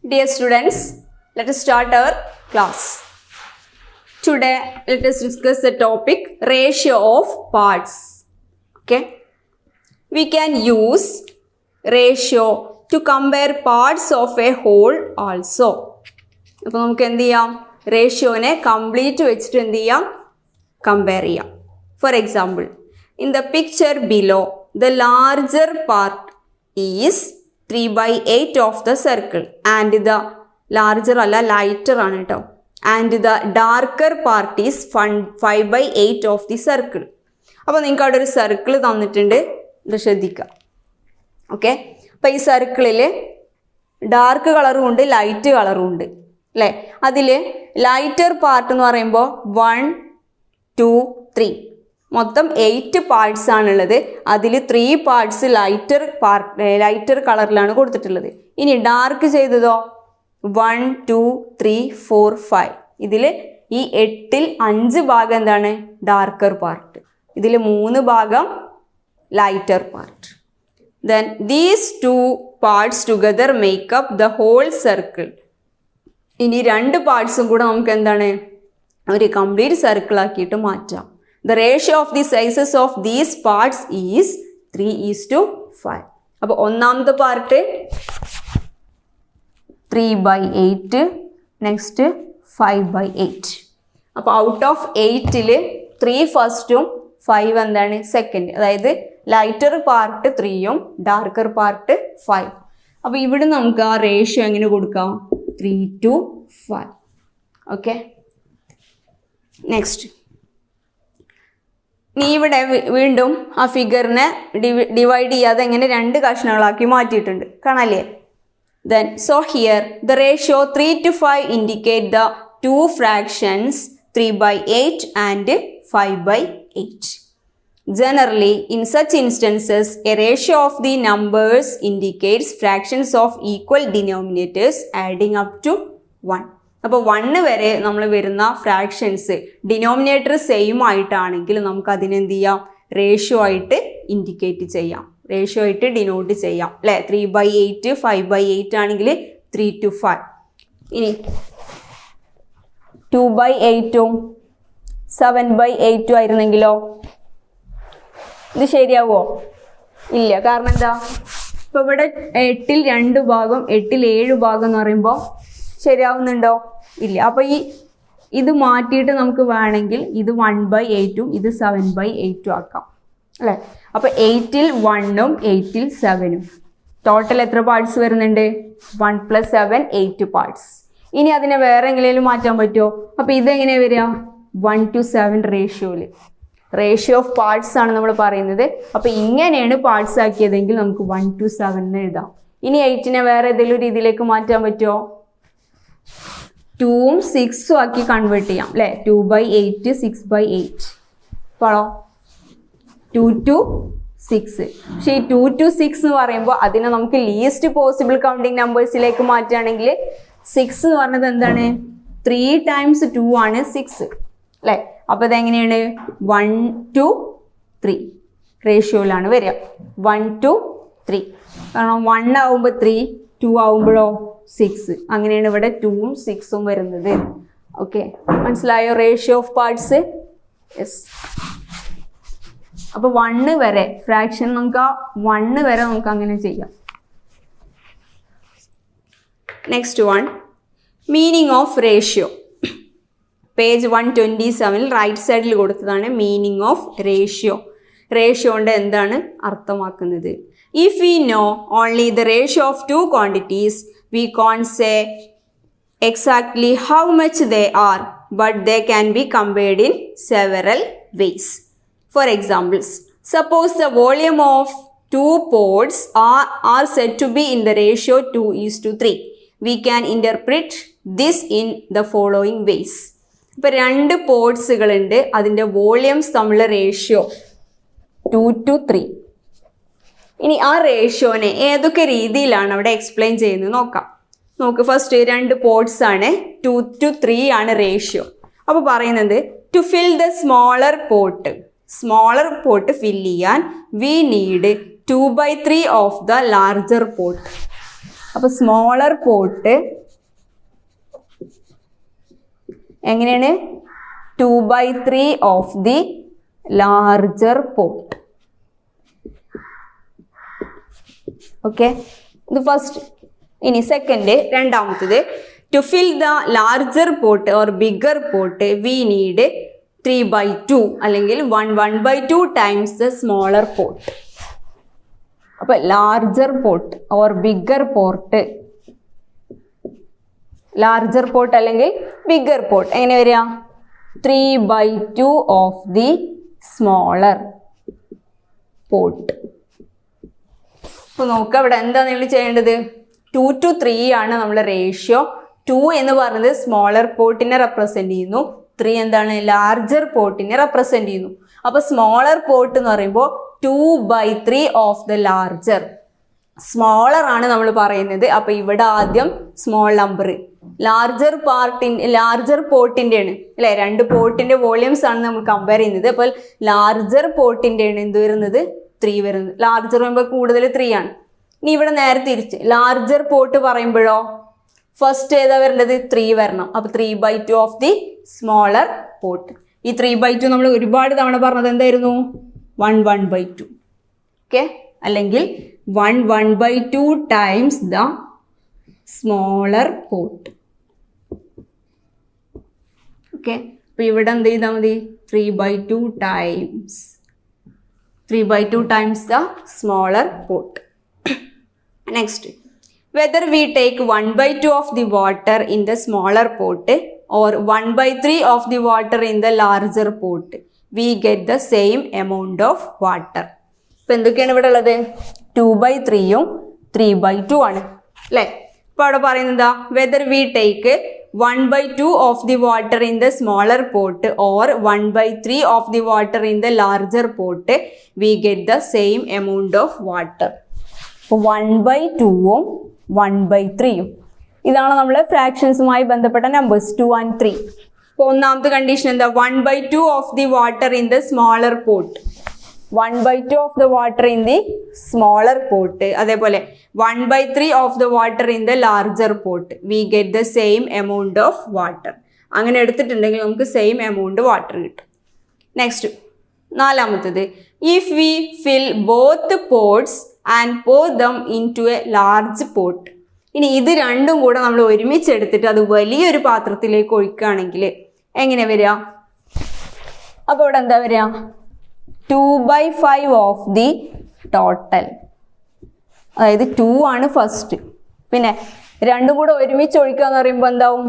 Dear students, let us start our class. Today, let us discuss the topic ratio of parts. Okay. We can use ratio to compare parts of a whole also. അപ്പോൾ നമുക്ക് എന്ത് ചെയ്യാം? റേഷ്യോനെ complete വെച്ചിട്ട് എന്ത് ചെയ്യാം? Compare ചെയ്യാം. For example, in the picture below the larger part is 3/8 of the circle and the larger അല്ല lighter ആണ് കേട്ടോ. And the darker part is 5/8 of the circle. അപ്പോൾ നിങ്ങൾക്ക് അവിടെ ഒരു സർക്കിൾ തന്നിട്ടുണ്ട്, ഇത് ശ്രദ്ധിക്കുക. ഓക്കെ, അപ്പോൾ ഈ സർക്കിളിൽ ഡാർക്ക് കളറും ഉണ്ട് ലൈറ്റ് കളറും ഉണ്ട് അല്ലേ. അതിൽ ലൈറ്റർ പാർട്ട് എന്ന് പറയുമ്പോൾ 1, 2, 3 മൊത്തം 8 പാർട്സ് ആണുള്ളത്. അതിൽ 3 പാർട്സ് ലൈറ്റർ കളറിലാണ് കൊടുത്തിട്ടുള്ളത്. ഇനി ഡാർക്ക് ചെയ്തതോ 1, 2, 3, 4, 5. ഇതിൽ ഈ 8ൽ 5 ഭാഗം എന്താണ്? Darker part. ഇതിൽ 3 ഭാഗം lighter part. Then these 2 parts together make up the whole circle. ഇനി 2 പാർട്സും കൂടെ നമുക്ക് എന്താണ്? ഒരു കംപ്ലീറ്റ് സർക്കിൾ ആക്കിയിട്ട് മാറ്റാം. The ratio of the sizes of these parts is 3:5. അപ്പോൾ ഒന്നാമത്തെ പാർട്ട് 3/8, നെക്സ്റ്റ് 5/8. അപ്പോൾ ഔട്ട് ഓഫ് 8ൽ 3 ഫസ്റ്റും 5 എന്താണ്? സെക്കൻഡ്. അതായത് ലൈറ്റർ പാർട്ട് 3യും ഡാർക്കർ പാർട്ട് 5. അപ്പോൾ ഇവിടെ നമുക്ക് ആ റേഷ്യോ എങ്ങനെ കൊടുക്കാം? 3:5. ഓക്കെ, നെക്സ്റ്റ് നീ ഇവിടെ വീണ്ടും ആ ഫിഗറിനെ ഡിവൈഡ് ചെയ്യാതെ എങ്ങനെ 2 കഷ്ണങ്ങളാക്കി മാറ്റിയിട്ടുണ്ട്, കാണാല്ലേ? Then so here the ratio 3:5 indicate the 2 fractions 3/8 and 5/8. Generally, in such instances, a ratio of the numbers indicates fractions of equal denominators adding up to 1. അപ്പോൾ 1 വരെ നമ്മൾ വരുന്ന ഫ്രാക്ഷൻസ് ഡിനോമിനേറ്റർ സെയിം ആയിട്ടാണെങ്കിൽ നമുക്ക് അതിനെന്ത് ചെയ്യാം? റേഷ്യോ ആയിട്ട് ഇൻഡിക്കേറ്റ് ചെയ്യാം, ratio ആയിട്ട് ഡിനോട്ട് ചെയ്യാം അല്ലേ. 3/8 5/8 ആണെങ്കിൽ 3:5. ഇനി 2/8ഉം 7/8 ആയിരുന്നെങ്കിലോ ഇത് ശരിയാവോ? ഇല്ല. കാരണം എന്താ? ഇപ്പോൾ ഇവിടെ 8ൽ 2 ഭാഗം 8ൽ 7 ഭാഗം എന്ന് പറയുമ്പോൾ ശരിയാവുന്നുണ്ടോ? ഇല്ല. അപ്പോൾ ഇത് മാറ്റിയിട്ട് നമുക്ക് വേണമെങ്കിൽ ഇത് 1/8ഉം ഇത് 7/8ഉം ആക്കാം അല്ലേ. അപ്പോൾ 8ൽ 1ഉം 8ൽ 7ഉം ടോട്ടൽ എത്ര പാർട്സ് വരുന്നുണ്ട്? 1 + 7 8 പാർട്സ്. ഇനി അതിനെ വേറെ എങ്ങനെയും മാറ്റാൻ പറ്റുമോ? അപ്പോൾ ഇതെങ്ങനെയാണ് വരിക? 1:7 റേഷ്യോയിൽ. റേഷ്യോ ഓഫ് പാർട്സ് ആണ് നമ്മൾ പറയുന്നത്. അപ്പോൾ ഇങ്ങനെയാണ് പാർട്സ് ആക്കിയതെങ്കിൽ നമുക്ക് 1:7 എന്ന് എഴുതാം. ഇനി 8നെ വേറെ ഏതെങ്കിലും രീതിയിലേക്ക് മാറ്റാൻ പറ്റുമോ? 2ഉം 6ഉം ആക്കി കൺവേർട്ട് ചെയ്യാം അല്ലേ. 2/8 6/8. അപ്പോഴോ 2 to 6. പക്ഷേ ഈ 2 to 6 എന്ന് പറയുമ്പോൾ അതിനെ നമുക്ക് ലീസ്റ്റ് പോസിബിൾ കൗണ്ടിങ് നമ്പേഴ്സിലേക്ക് മാറ്റുകയാണെങ്കിൽ 6 എന്ന് പറഞ്ഞത് എന്താണ്? 3 × 2 ആണ് 6 അല്ലേ. അപ്പോൾ ഇതെങ്ങനെയാണ്? 1 to 3 റേഷ്യോയിലാണ് വരിക. 1 to 3. കാരണം 1 ആവുമ്പോൾ 3, 2 ആവുമ്പോഴോ 6. അങ്ങനെയാണ് ഇവിടെ 2ഉം 6ഉം വരുന്നത്. ഓക്കെ, മനസ്സിലായോ റേഷ്യോ ഓഫ് പാർട്സ്? യെസ്. അപ്പോൾ 1 വരെ ഫ്രാക്ഷൻ നമുക്ക് 1 വരെ നമുക്ക് അങ്ങനെ ചെയ്യാം. Next one, meaning of ratio. Page 127 right സൈഡിൽ കൊടുത്തതാണ് മീനിങ് ഓഫ് റേഷ്യോ. റേഷ്യോ കൊണ്ട് എന്താണ് അർത്ഥമാക്കുന്നത്? If we know only the ratio of 2 quantities, we can't say exactly how much they are, but they can be compared in several ways. For examples, suppose the volume of 2 pots are said to be in the ratio 2:3. We can interpret this in the following ways. ഇപ്പോൾ 2 പോട്ട്സുകളുണ്ട്, അതിൻ്റെ volumes തമ്മിലുള്ള ratio 2:3. ഇനി ആ റേഷ്യോനെ ഏതൊക്കെ രീതിയിലാണ് അവിടെ explain ചെയ്യുന്നത് നോക്കാം. നോക്ക്, ഫസ്റ്റ് 2 പോട്ട്സ് ആണ്, 2:3 ആണ് റേഷ്യോ. അപ്പോൾ പറയുന്നത് to fill the smaller pot fill ചെയ്യാൻ we need 2/3 of the larger pot. അപ്പോൾ സ്മോളർ പോട്ട് എങ്ങനെയാണ് 2/3 of the larger pot. Okay, ഇത് ഫസ്റ്റ്. ഇനി സെക്കൻഡ്, രണ്ടാമത്തത്, to fill the larger pot or bigger pot we need 3/2 അല്ലെങ്കിൽ 1/2 times the smaller pot. അപ്പോൾ larger pot or bigger pot, larger pot അല്ലെങ്കിൽ bigger pot എങ്ങനെ വരിക? 3/2 of the smaller pot. അപ്പോൾ നോക്കുക, ഇവിടെ എന്താ നിങ്ങൾ ചെയ്യേണ്ടത്? 2:3 ആണ് നമ്മളെ റേഷ്യോ. 2 എന്ന് പറയുന്നത് സ്മോളർ പോട്ടിനെ റെപ്രസെന്റ് ചെയ്യുന്നു, 3 എന്താണ്? ലാർജർ പോട്ടിനെ റെപ്രസെന്റ് ചെയ്യുന്നു. അപ്പോൾ സ്മോളർ പോട്ട് എന്ന് പറയുമ്പോൾ 2/3 ഓഫ് ദ ലാർജർ. സ്മോളർ ആണ് നമ്മൾ പറയുന്നത്. അപ്പോൾ ഇവിടെ ആദ്യം സ്മോൾ നമ്പർ, ലാർജർ പോട്ടിൻ്റെ ആണ് അല്ലേ, രണ്ട് പോട്ടിൻ്റെ വോള്യൂംസ് ആണ് നമ്മൾ കമ്പയർ ചെയ്യുന്നത്. അപ്പോൾ ലാർജർ പോട്ടിൻ്റെ ആണ് എന്ത് വരുന്നത്? 3 വരുന്നത്. ലാർജർ പറയുമ്പോൾ കൂടുതൽ 3 ആണ്. ഇനി ഇവിടെ നേരെ തിരിച്ച് ലാർജർ പോട്ട് പറയുമ്പോഴോ ഫസ്റ്റ് ഏതാ വരേണ്ടത്? 3 വരണം. അപ്പോൾ 3/2 ഓഫ് ദി സ്മോളർ പോട്ട്. ഈ 3/2 നമ്മൾ ഒരുപാട് തവണ പറഞ്ഞത് എന്തായിരുന്നു? 1/2. ഓക്കെ, അല്ലെങ്കിൽ 1/2 times the smaller pot. Okay, അപ്പോൾ ഇവിടെ എന്ത് ചെയ്താൽ മതി? 3/2 times the smaller pot. Next, whether we take 1/2 of the water in the smaller pot or 1/3 of the water in the larger pot, we get the same amount of water. ഇപ്പോൾ എന്തൊക്കെയാണ് ഇവിടെ ഉള്ളത്? 2/3ഉം 3/2 ആണ് അല്ലേ. ഇപ്പോൾ അവിടെ പറയുന്നത് whether we take 1/2 of the water in the smaller pot or 1/3 of the water in the larger pot, we get the same amount of water. അപ്പോൾ 1/2ഉം 1/3ഉം ഇതാണ് നമ്മൾ ഫ്രാക്ഷൻസുമായി ബന്ധപ്പെട്ട നമ്പേഴ്സ് 2 and 3. അപ്പോൾ ഒന്നാമത്തെ കണ്ടീഷൻ എന്താ? 1/2 of the water in the smaller pot, 1/2 of the water in the smaller pot. അതേപോലെ 1/3 of the water in the larger pot, we get the same amount of water. അങ്ങനെ എടുത്തിട്ടുണ്ടെങ്കിൽ നമുക്ക് same amount water കിട്ടും. Next, നാലാമത്തത്, if we fill both pots and pour them into a large pot. ഇനി ഇത് രണ്ടും കൂടെ നമ്മൾ ഒരുമിച്ച് എടുത്തിട്ട് അത് വലിയൊരു പാത്രത്തിലേക്ക് ഒഴിക്കുകയാണെങ്കിൽ എങ്ങനെ വരിക? അപ്പോൾ ഇവിടെ എന്താ വരിക? 2/5 ഓഫ് ദി ടോട്ടൽ. അതായത് 2 ആണ് ഫസ്റ്റ്, പിന്നെ രണ്ടും കൂടെ ഒരുമിച്ച് ഒഴിക്കുക എന്ന് പറയുമ്പോൾ എന്താവും?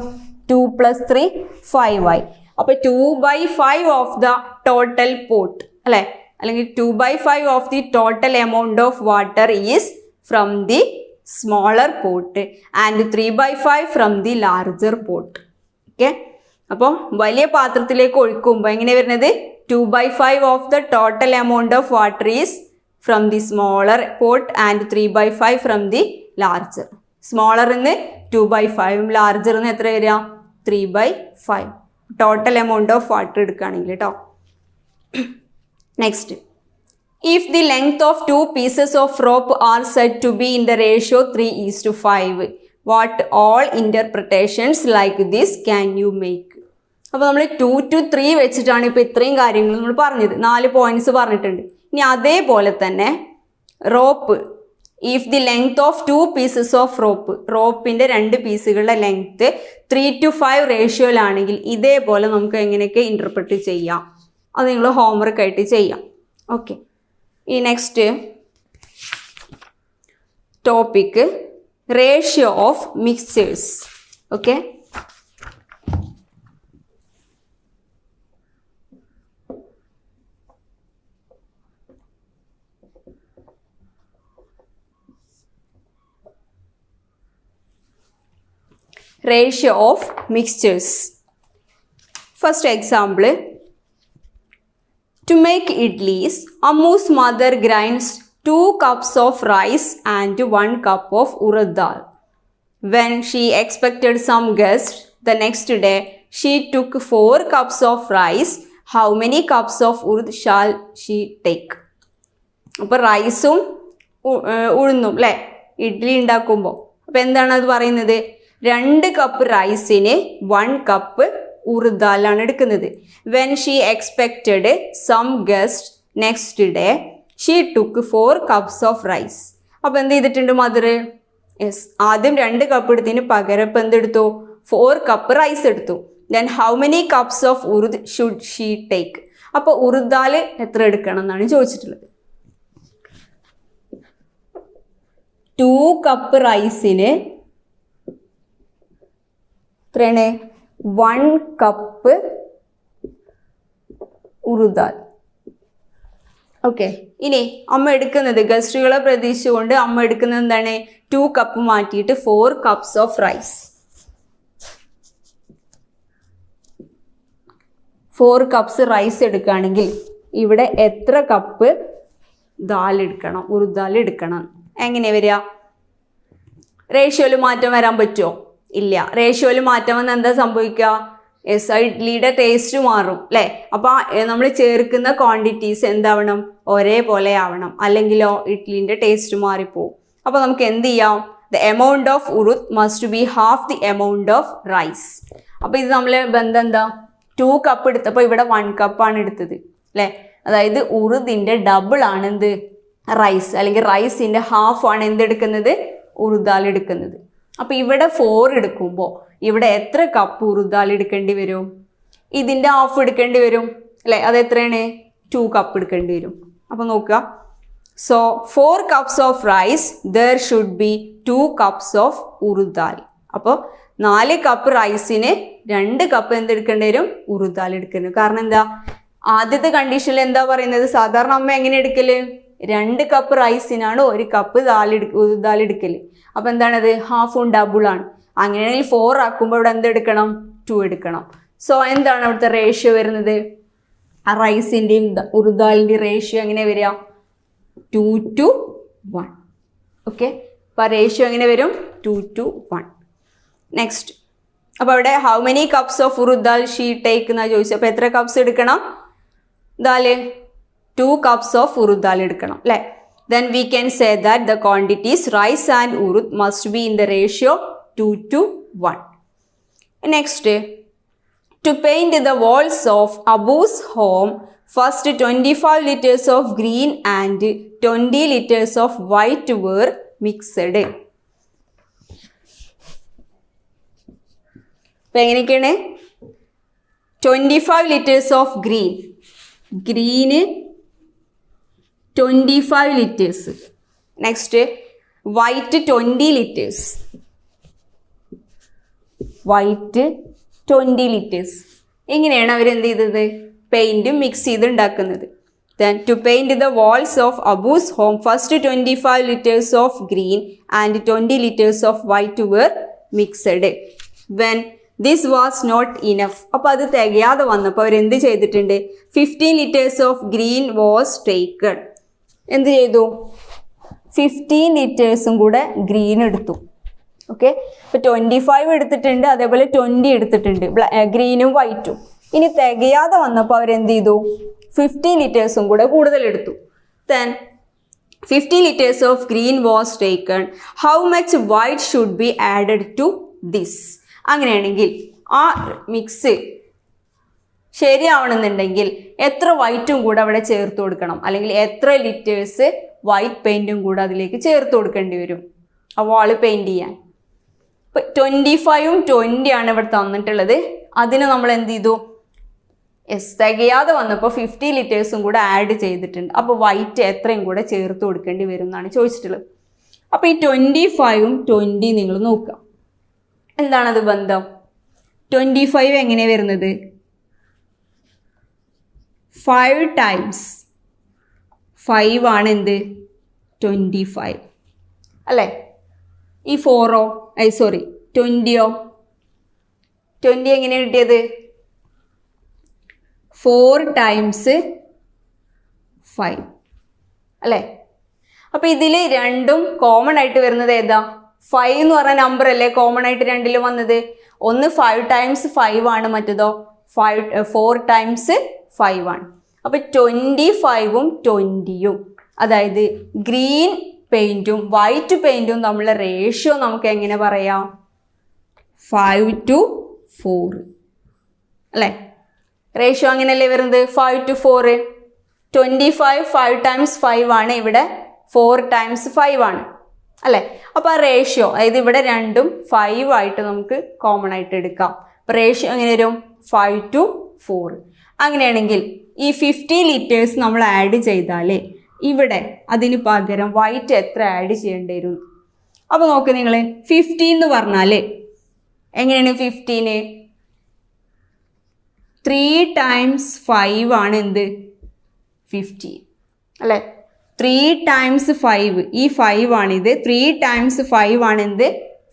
2 + 3 5 ആയി. അപ്പോൾ 2/5 ഓഫ് ദ ടോട്ടൽ പോട്ട് അല്ലേ, അല്ലെങ്കിൽ 2/5 of the total amount of water is from the smaller pot and 3/5 from the larger pot. Okay, അപ്പോൾ വലിയ പാത്രത്തിലേക്ക് ഒഴിക്കുമ്പോൾ എങ്ങനെ വരുന്നത്? 2/5 of the total amount of water is from the smaller pot and 3/5 from the larger. സ്മോളറിൽ നിന്ന് 2/5, ലാർജറിൽ നിന്ന് എത്ര വരിക? 3/5. ടോട്ടൽ എമൗണ്ട് ഓഫ് വാട്ടർ എടുക്കുകയാണെങ്കിൽ കേട്ടോ. Next, if the length of 2 pieces of rope are said to be in the ratio 3:5, what all interpretations like this can you make? അപ്പോൾ നമ്മൾ 2 to 3 വെച്ചിട്ടാണ് ഇപ്പോൾ ഇത്രയും കാര്യങ്ങൾ നമ്മൾ പറഞ്ഞത്, 4 പോയിന്റ്സ് പറഞ്ഞിട്ടുണ്ട്. ഇനി അതേപോലെ തന്നെ rope, if the length of 2 pieces of റോപ്പിൻ്റെ 2 പീസുകളുടെ ലെങ്ത്ത് 3 to 5 റേഷ്യോയിലാണെങ്കിൽ ഇതേപോലെ നമുക്ക് എങ്ങനെയൊക്കെ ഇൻ്റർപ്രറ്റ് ചെയ്യാം, അത് നിങ്ങൾ ഹോംവർക്ക് ആയിട്ട് ചെയ്യാം. ഓക്കെ, ഈ next topic ratio of mixtures. Okay, ratio of mixtures. First example, to make idlis, Ammu's mother grinds 2 cups of rice and 1 cup of urad dal. When she expected some guests the next day, she took 4 cups of rice. How many cups of urad shall she take? അപ്പോൾ റൈസും ഉഴുന്നും അല്ലേ ഇഡ്ഡലി ഉണ്ടാക്കുമ്പോൾ അപ്പം എന്താണ് അത് പറയുന്നത്? 2 cup റൈസിന് 1 കപ്പ് ഉറുദാലാണ് എടുക്കുന്നത്. When she expected some guest next day she took 4 cups of rice. അപ്പം എന്ത് ചെയ്തിട്ടുണ്ട് മദർ? യെസ്, ആദ്യം 2 കപ്പ് എടുത്തതിന് പകരം ഇപ്പം എന്തെടുത്തു? 4 കപ്പ് റൈസ് എടുത്തു. Then how many cups of urad should she take? അപ്പോൾ ഉറുദാൽ എത്ര എടുക്കണം എന്നാണ് ചോദിച്ചിട്ടുള്ളത്. 2 കപ്പ് റൈസിന് എത്രയാണ്? 1 കപ്പ് ഉറുദാൽ. ഓക്കെ, ഇനി അമ്മ എടുക്കുന്നത് ഗസ്റ്റുകളെ പ്രതീക്ഷിച്ചുകൊണ്ട് അമ്മ എടുക്കുന്നത് എന്താണ്? 2 കപ്പ് മാറ്റിയിട്ട് 4 cups of rice. 4 cups rice എടുക്കുകയാണെങ്കിൽ ഇവിടെ എത്ര കപ്പ് ദാൽ എടുക്കണം, ഉറുദാൽ എടുക്കണം? എങ്ങനെ വരിക? റേഷ്യോയിൽ മാറ്റം വരാൻ പറ്റുമോ? ഇല്ല. റേഷ്യോയിൽ മാറ്റം വന്നാൽ എന്താ സംഭവിക്കുക? യെസ്, ഇഡ്ലിയുടെ ടേസ്റ്റ് മാറും അല്ലേ? അപ്പോൾ നമ്മൾ ചേർക്കുന്ന ക്വാണ്ടിറ്റീസ് എന്താവണം? ഒരേപോലെ ആവണം, അല്ലെങ്കിലോ ഇഡ്ലിൻ്റെ ടേസ്റ്റ് മാറിപ്പോവും. അപ്പോൾ നമുക്ക് എന്ത് ചെയ്യാം? The amount of urad must be half the amount of rice. അപ്പോൾ ഇത് നമ്മൾ ബന്ധം എന്താ? 2 കപ്പ് എടുത്തപ്പോൾ ഇവിടെ 1 കപ്പാണ് എടുത്തത് അല്ലേ? അതായത് ഉറുദിൻ്റെ ഡബിൾ ആണ് എന്ത്? റൈസ്, അല്ലെങ്കിൽ റൈസിൻ്റെ ഹാഫ് ആണ് എന്തെടുക്കുന്നത്? ഉറുദാൽ എടുക്കുന്നത്. അപ്പോൾ ഇവിടെ 4 എടുക്കുമ്പോൾ ഇവിടെ എത്ര കപ്പ് ഉറുദാൽ എടുക്കേണ്ടി വരും? ഇതിൻ്റെ ഹാഫ് എടുക്കേണ്ടി വരും അല്ലേ? അത് എത്രയാണ്? 2 കപ്പ് എടുക്കേണ്ടി വരും. അപ്പോൾ നോക്കുക, so 4 cups of rice there should be 2 cups of urad dal. അപ്പോൾ 4 കപ്പ് റൈസിന് 2 കപ്പ് എന്തെടുക്കേണ്ടി വരും? ഉറുദാൽ എടുക്കേണ്ടി വരും. കാരണം എന്താ? ആദ്യത്തെ കണ്ടീഷനിൽ എന്താ പറയുന്നത്? സാധാരണ അമ്മ എങ്ങനെ എടുക്കല്? 2 കപ്പ് റൈസിനാണ് 1 കപ്പ് ഉറുദാൽ എടുക്കല്. അപ്പം എന്താണത്? ഹാഫും ഡബിളാണ്. അങ്ങനെയാണെങ്കിൽ 4 ആക്കുമ്പോൾ ഇവിടെ എന്തെടുക്കണം? 2 എടുക്കണം. സോ എന്താണ് അവിടുത്തെ റേഷ്യോ വരുന്നത്? ആ റൈസിൻ്റെയും ഉറുദാലിൻ്റെയും റേഷ്യോ എങ്ങനെ വരിക? 2:1. ഓക്കെ, അപ്പോൾ ആ റേഷ്യോ എങ്ങനെ വരും? 2:1. നെക്സ്റ്റ്, അപ്പോൾ അവിടെ how many cups of urad dal she take എന്നാണ് ചോദിച്ചത്. അപ്പോൾ എത്ര കപ്സ് എടുക്കണം? ദാല് 2 കപ്സ് ഓഫ് ഉറുദാൽ എടുക്കണം അല്ലേ? Then we can say that the quantities rice and urud must be in the ratio 2:1. Next, to paint the walls of Abu's home, first 25 liters of green and 20 liters of white were mixed. അപ്പോൾ എങ്ങനെയൊക്കെയാണ്? 25 liters of green 25 liters. Next white 20 liters. White 20 liters. ഇങ്ങനെയാണ് അവർ എന്ത് ചെയ്തത്? പെയിൻറ്റും mix ചെയ്ത് ഉണ്ടാക്കുന്നത്. Then to paint the walls of Abu's home, first 25 liters of green and 20 liters of white were mixed. When this was not enough, അപ്പോൾ അത് തികയാതെ വന്നപ്പോൾ അവരെന്ത് ചെയ്തിട്ടുണ്ട്? 15 liters of green was taken. എന്ത് ചെയ്തു? 15 ലിറ്റേഴ്സും കൂടെ ഗ്രീൻ എടുത്തു. ഓക്കെ, ഇപ്പോൾ 25 എടുത്തിട്ടുണ്ട്, അതേപോലെ 20 എടുത്തിട്ടുണ്ട്, ഗ്രീനും വൈറ്റും. ഇനി തികയാതെ വന്നപ്പോൾ അവരെന്ത് ചെയ്തു? 15 ലിറ്റേഴ്സും കൂടെ കൂടുതൽ എടുത്തു. Then 50 liters of green was taken. How much white should be added to this? അങ്ങനെയാണെങ്കിൽ ആ മിക്സ് ശരിയാവണമെന്നുണ്ടെങ്കിൽ എത്ര വൈറ്റും കൂടെ അവിടെ ചേർത്ത് കൊടുക്കണം, അല്ലെങ്കിൽ എത്ര ലിറ്റേഴ്സ് വൈറ്റ് പെയിൻറ്റും കൂടെ അതിലേക്ക് ചേർത്ത് കൊടുക്കേണ്ടി വരും ആ വാള് പെയിൻറ്റ് ചെയ്യാൻ? ഇപ്പം 25ഉം 20 ഇവിടെ തന്നിട്ടുള്ളത്. അതിന് നമ്മൾ എന്ത് ചെയ്തു? തികയാതെ വന്നപ്പോൾ 50 ലിറ്റേഴ്സും കൂടെ ആഡ് ചെയ്തിട്ടുണ്ട്. അപ്പോൾ വൈറ്റ് എത്രയും കൂടെ ചേർത്ത് കൊടുക്കേണ്ടി വരും എന്നാണ് ചോദിച്ചിട്ടുള്ളത്. അപ്പോൾ ഈ 25ഉം 20 നിങ്ങൾ നോക്കുക, എന്താണത് ബന്ധം? 25 എങ്ങനെ വരുന്നത്? 5 times 5 ആണ് എന്ത്? 25 അല്ലേ? ഈ 4ഓ 20ഓ? 20 എങ്ങനെ കിട്ടിയത്? 4 times 5 അല്ലേ? അപ്പോൾ ഇതിൽ രണ്ടും കോമൺ ആയിട്ട് വരുന്നത് ഏതാ? 5 എന്ന് പറഞ്ഞ നമ്പർ അല്ലേ കോമൺ ആയിട്ട് രണ്ടിലും വന്നത്? ഒന്ന് 5 times 5 ആണ്, മറ്റേതോ 4 times 5 ആണ്. അപ്പോൾ 25ഉം 20യും, അതായത് ഗ്രീൻ പെയിൻറ്റും വൈറ്റ് പെയിൻറ്റും തമ്മിലുള്ള റേഷ്യോ നമുക്ക് എങ്ങനെ പറയാം? 5:4 അല്ലേ? റേഷ്യോ അങ്ങനെയല്ലേ വരുന്നത്? 5:4. 25 5 times 5 ആണ്, ഇവിടെ 4 times 5 ആണ് അല്ലേ? അപ്പോൾ ആ റേഷ്യോ, അതായത് ഇവിടെ രണ്ടും 5 ആയിട്ട് നമുക്ക് കോമൺ ആയിട്ട് എടുക്കാം. അപ്പോൾ റേഷ്യോ എങ്ങനെ വരും? 5:4. അങ്ങനെയാണെങ്കിൽ ഈ 50 ലിറ്റേഴ്സ് നമ്മൾ ആഡ് ചെയ്താലേ ഇവിടെ അതിന് പകരം വൈറ്റ് എത്ര ആഡ് ചെയ്യേണ്ടി വരും? അപ്പോൾ നോക്ക് നിങ്ങൾ, 15 എന്ന് പറഞ്ഞാൽ എങ്ങനെയാണ് 15? 3 times 5 ആണ് എന്ത്? 15 അല്ലേ? 3 times 5, ഈ 5 ആണിത്. 3 times 5 ആണ് എന്ത്?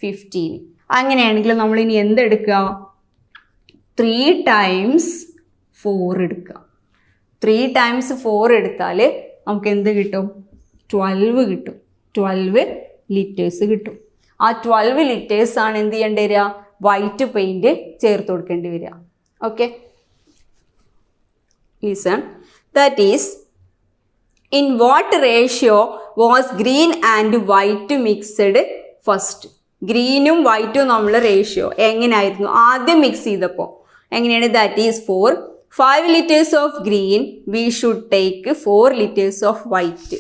15. അങ്ങനെയാണെങ്കിൽ നമ്മൾ ഇനി എന്തെടുക്കുക? 3 times 4 എടുക്കുക. 3 times 4 എടുത്താൽ നമുക്ക് എന്ത് കിട്ടും? 12 കിട്ടും. 12 ലിറ്റേഴ്സ് കിട്ടും. ആ 12 ലിറ്റേഴ്സ് ആണ് എന്ത് ചെയ്യേണ്ടി വരിക? വൈറ്റ് പെയിൻറ്റ് ചേർത്ത് കൊടുക്കേണ്ടി വരിക. Okay, listen. That is, in what ratio was green and white mixed first? ഗ്രീനും വൈറ്റും തമ്മിലുള്ള റേഷ്യോ എങ്ങനെയായിരുന്നു ആദ്യം മിക്സ് ചെയ്തപ്പോൾ? എങ്ങനെയാണ്? That is for 5 liters of green we should take 4 liters of white.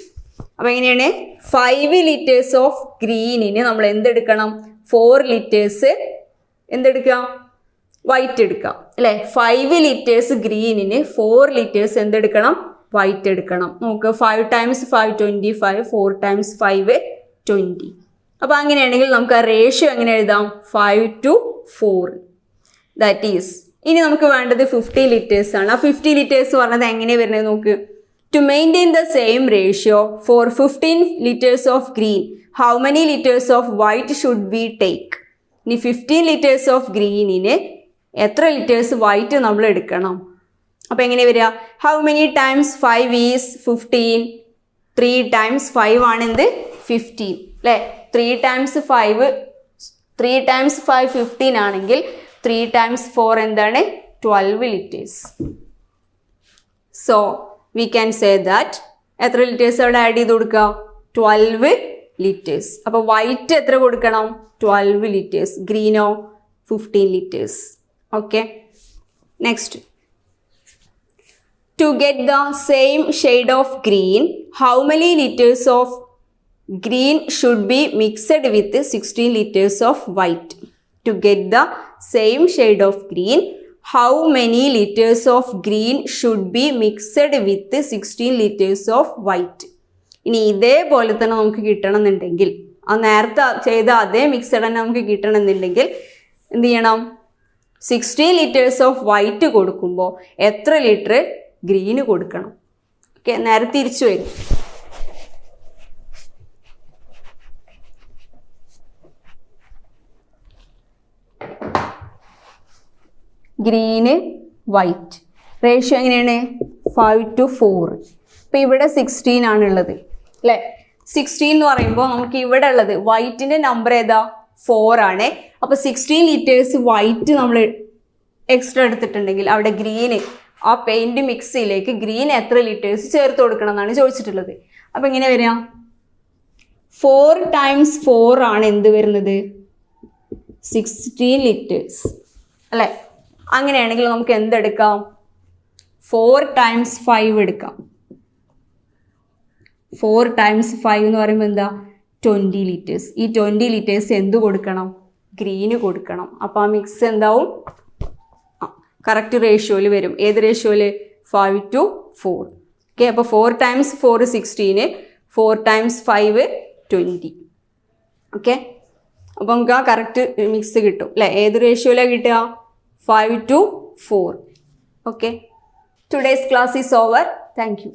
അപ്പോൾ എങ്ങനെയാണ്? 5 liters of ഗ്രീനിന് നമ്മൾ എന്തെടുക്കണം? 4 liters എന്തെടുക്കുക? വൈറ്റ് എടുക്കാം അല്ലേ? 5 liters ഗ്രീനിന് 4 liters എന്തെടുക്കണം? വൈറ്റ് എടുക്കണം. നമുക്ക് 5 times 5 25, 4 times 5 20. അപ്പോൾ അങ്ങനെയാണെങ്കിൽ നമുക്ക് ആ റേഷ്യോ എങ്ങനെ എഴുതാം? 5:4. ദാറ്റ് ഈസ്, ഇനി നമുക്ക് വേണ്ടത് 50 ലിറ്റേഴ്സ് ആണ്. ആ 50 ലിറ്റേഴ്സ് പറഞ്ഞത് എങ്ങനെ വരുന്നത് നോക്ക്. To maintain the same ratio for 15 liters of green, how many litres of white should be take? ഇനി 15 liters ഓഫ് ഗ്രീനിന് എത്ര ലിറ്റേഴ്സ് വൈറ്റ് നമ്മൾ എടുക്കണം? അപ്പോൾ എങ്ങനെ വരിക? How many times 5 is 15? 3 times 5 ആണ് എന്ത്? 15 അല്ലേ? 3 times 5 15 ആണെങ്കിൽ 3 times 4 എന്താണ്? 12 liters. So we can say that എത്ര ലിറ്റേഴ്സ് അവിടെ ആഡ് ചെയ്ത് കൊടുക്കുക? 12 liters. അപ്പോൾ വൈറ്റ് എത്ര കൊടുക്കണം? 12 liters. Green or? 15 liters. Okay, next. To get the same shade of green, how many liters of green should be mixed with 16 liters of white? To get the same shade of green, how many liters of green should be mixed with 16 liters of white? ഇനി ഇതേപോലെ തന്നെ നമുക്ക് കിട്ടണമെന്നുണ്ടെങ്കിൽ, ആ നേരത്തെ ചെയ്ത അതേ mixed തന്നെ നമുക്ക് കിട്ടണമെന്നുണ്ടെങ്കിൽ എന്ത് ചെയ്യണം? 16 liters ഓഫ് വൈറ്റ് കൊടുക്കുമ്പോൾ എത്ര ലിറ്റർ ഗ്രീന് കൊടുക്കണം? ഓക്കെ, നേരെ തിരിച്ചു വരും. ഗ്രീന് വൈറ്റ് റേഷ്യോ എങ്ങനെയാണ്? 5:4. ഇപ്പം ഇവിടെ 16 ആണുള്ളത് അല്ലേ? 16 എന്ന് പറയുമ്പോൾ നമുക്ക് ഇവിടെ ഉള്ളത് വൈറ്റിൻ്റെ നമ്പർ ഏതാ? 4 ആണ്. അപ്പോൾ 16 liters വൈറ്റ് നമ്മൾ എക്സ്ട്രാ എടുത്തിട്ടുണ്ടെങ്കിൽ അവിടെ ഗ്രീന്, ആ പെയിൻറ് മിക്സിയിലേക്ക് ഗ്രീൻ എത്ര ലിറ്റേഴ്സ് ചേർത്ത് കൊടുക്കണം എന്നാണ് ചോദിച്ചിട്ടുള്ളത്. അപ്പോൾ എങ്ങനെ വരിക? 4 times 4 ആണ് എന്ത് വരുന്നത്? 16 liters അല്ലേ? അങ്ങനെയാണെങ്കിൽ നമുക്ക് എന്തെടുക്കാം? 4 times 5 എടുക്കാം. 4 times 5 എന്ന് പറയുമ്പോൾ എന്താ? 20 liters. ഈ 20 liters എന്ത് കൊടുക്കണം? ഗ്രീന് കൊടുക്കണം. അപ്പോൾ ആ മിക്സ് എന്താവും? കറക്റ്റ് റേഷ്യോയിൽ വരും. ഏത് റേഷ്യോയിൽ? 5:4. ഓക്കെ, അപ്പോൾ 4 times 4 16, 4 times 5 20. ഓക്കെ, അപ്പോൾ നമുക്ക് ആ കറക്റ്റ് മിക്സ് കിട്ടും അല്ലേ? ഏത് റേഷ്യോയിലാണ് കിട്ടുക? 5:4. Okay, today's class is over. Thank you.